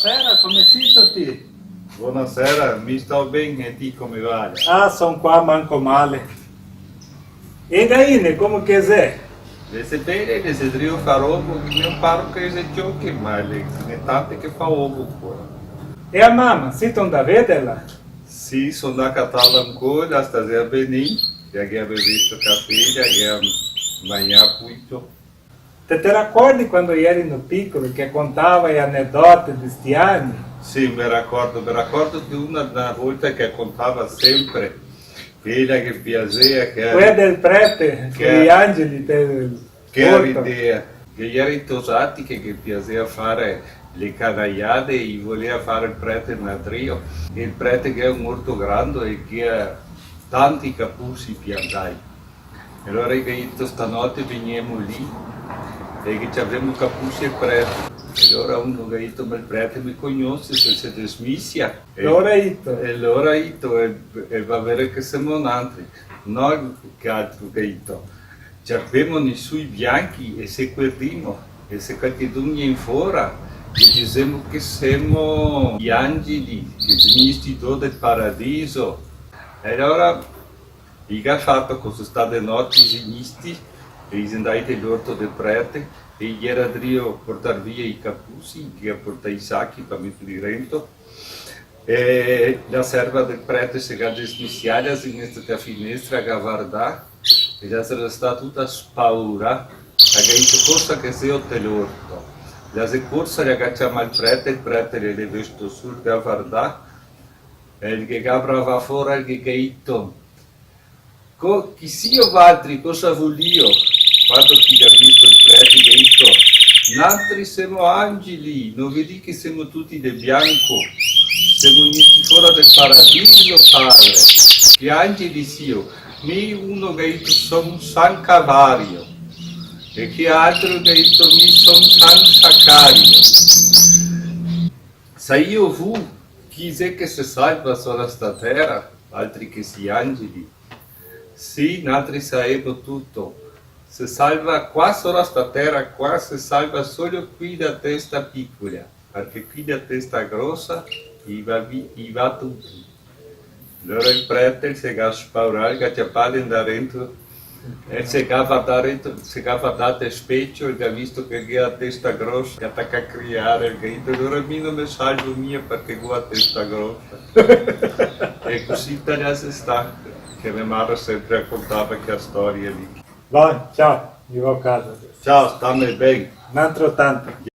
Buonasera, come siete te? Buonasera, mi sto bene e ti come va? Ah, sono qua manco male. E gaine, come che sei? Se bene, se devo fare ovo, non paro che se giochi male, ne tante che fa ovo qua. E a mamma, siete da vederla? Sì, sono a Catalla ancora, stasera benissimo, e che avevo visto caffè, che mangiato tutto. Te ricordi quando eri piccolo che contava le aneddote di sti anni? Sì, mi ricordo di una volta che contava sempre, quella che piaceva, Quella del prete, che- gli angeli del che era porto. idea, che gli era intosati che piaceva fare le canagliate e voleva fare il prete nel trio. E il prete che è molto grande e che ha tanti capuzzi piantati. E allora io detto stanotte veniamo lì e che ci avremo capuzzi e prete. E allora uno ha detto ma il prete mi conosce se siete smisia. Allora ito. E allora ha detto e va a vedere che siamo altri. Noi che altro ha detto. Ci abbiamo i sui bianchi e se guardiamo e se qualcuno in fuori e diciamo che siamo gli angeli, che sono del paradiso. E allora io ho fatto cosa state notti sinisti e sono andati all'orto del prete e gli era a portare via i capuzzi, che ha portato i sacchi per mettere di rento. E la serva del prete si è dismissiata, si è messa a finestra a guardare e già era stata tutta spaura, ha detto cosa che sei l'orto. La si corsa e ha chiamato il prete le ha visto sul a guardare e il che avrà fuori il che ha detto chi sia altri cosa voglio? Quando chi ha visto il prete ha detto altri siamo angeli, non vedi che siamo tutti di bianco. Siamo venuti fuori del paradiso, padre. Gli angeli siano. Mi uno che ha detto sono San Cavario e che altro che ha detto mi sono San Saccario. Se io fu, chi è che si salva sulla sta terra, altri che si angeli? Sì, altri sarebbero tutto. Si salva qua sulla sta terra, qua si salva solo qui da testa piccola, perché qui da testa grossa i va tutti. Allora il prete si è spaurato, che c'è padre da dentro, e si è guardato specchio e ha visto che ha testa grossa, che attacca a criare, che ha detto, allora mi non mi salvo mia perché ho testa grossa. E così si sta, che mia madre sempre raccontava quella storia lì. Buon, ciao, io vado a casa. Ciao, stammi bene. Un altro tanto.